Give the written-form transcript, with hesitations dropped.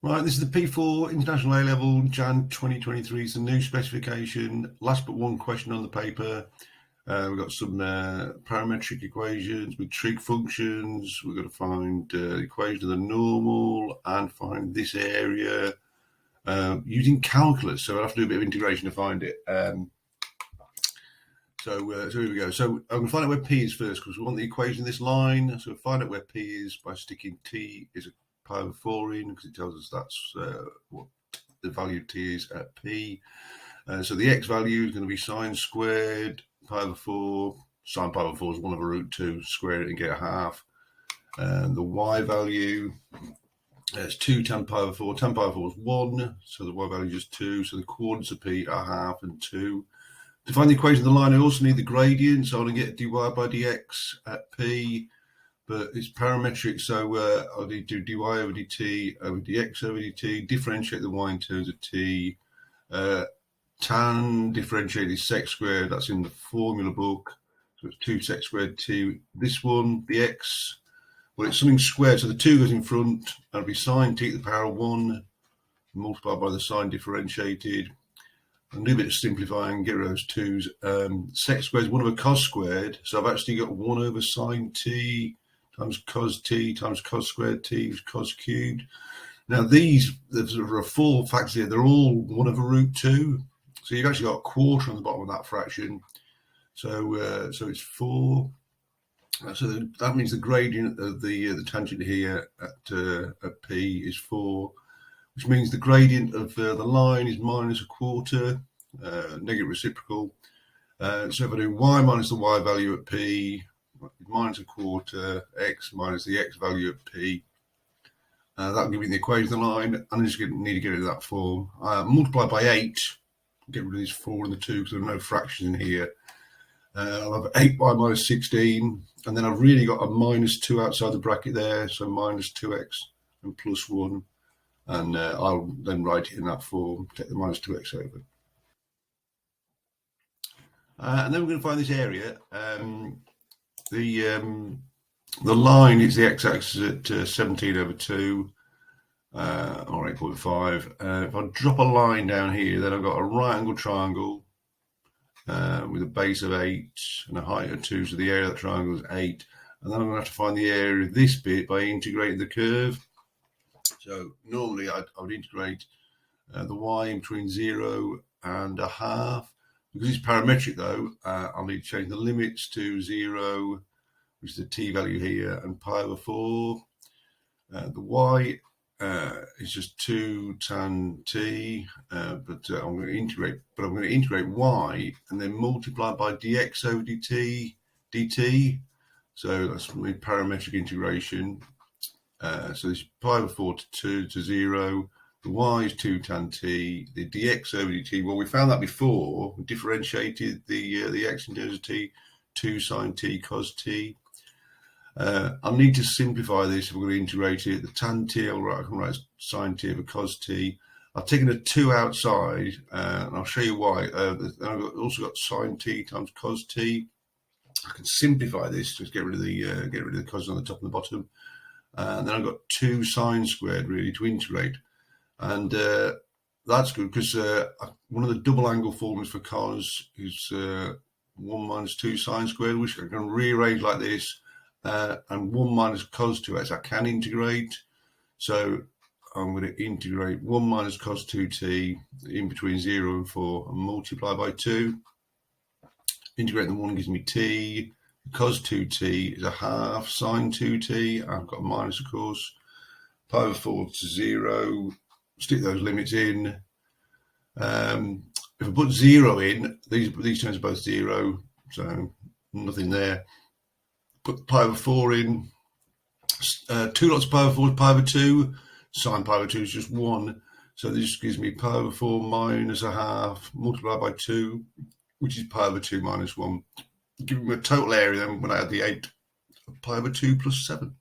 Right, this is the P4 International A-Level Jan 2023. It's a new specification. Last but one question on the paper. We've got some parametric equations with trig functions. We've got to find the equation of the normal and find this area using calculus. So I'll have to do a bit of integration to find it. So here we go. So I'm going to find out where P is first because we want the equation of this line. So we'll find out where P is by sticking T is a pi over 4 in, because it tells us that's what the value of T is at P. So the X value is going to be sine squared pi over 4. Sine pi over 4 is 1 over root 2. Square it and get a half. The Y value is 2 tan pi over 4. Tan pi over 4 is 1. So the Y value is 2. So the coordinates of P are half and 2. To find the equation of the line, I also need the gradient. So I'm going to get dy by dx at P. But it's parametric, so I'll need to do dy over dt over dx over dt, differentiate the y in terms of t, tan differentiate is sec squared, that's in the formula book, so it's 2 sec squared t. This one, the x, well, it's something squared, so the 2 goes in front, that'll be sine t to the power of 1, multiplied by the sine differentiated. I'll do a bit of simplifying, get rid of those 2's. Sec squared is 1 over cos squared, so I've actually got 1 over sine t times cos t times cos squared t is cos cubed. Now there are 4 factors here. They're all 1 over root 2. So you've actually got a quarter on the bottom of that fraction. So it's 4. So that means the gradient of the tangent here at P is 4, which means the gradient of the line is minus a quarter, negative reciprocal. So if I do y minus the y value at P, minus a quarter, x minus the x value of P. That'll give me the equation of the line. I'm just going to need to get it in that form. Multiply by 8, get rid of these 4 and the 2 because there are no fractions in here. I'll have 8y minus 16, and then I've really got a minus 2 outside the bracket there, so minus 2x and plus 1. And I'll then write it in that form, take the minus 2x over. And then we're going to find this area. The line is the x-axis at 17 over 2 or 8.5. If I drop a line down here, then I've got a right angle triangle with a base of 8 and a height of 2, so the area of that triangle is 8. And then I'm going to have to find the area of this bit by integrating the curve. So normally I would integrate the y in between 0 and a half. Because it's parametric though, I'll need to change the limits to 0, which is the t value here, and pi over 4. The y is just 2 tan t, but I'm going to integrate y and then multiply by dx over dt. So that's my parametric integration. So this pi over 4 to 2 to 0. The y is 2 tan t, the dx over dt. Well, we found that before. We differentiated the x in terms of t, 2 sine t cos t. I'll need to simplify this if we're going to integrate it. The tan t, I can write sine t over cos t. I've taken a 2 outside, and I'll show you why. I've also got sine t times cos t. I can simplify this, just get rid of the cos on the top and the bottom. And then I've got 2 sine squared really to integrate. And that's good because one of the double angle formulas for cos is 1 minus 2 sine squared, which I can rearrange like this, and 1 minus cos 2x I can integrate. So I'm going to integrate 1 minus cos 2t in between 0 and 4 and multiply by 2. Integrating the 1 gives me t. Cos 2t is a half sine 2t. I've got a minus, of course. Pi over 4 to 0. Stick those limits in. If I put 0 in, these terms are both 0, so nothing there. Put pi over 4 in. 2 lots of pi over 4 is pi over 2. Sine pi over 2 is just 1. So this gives me pi over 4 minus a half multiplied by 2, which is pi over 2 minus 1. Giving me a total area then when I add the 8, pi over 2 plus 7.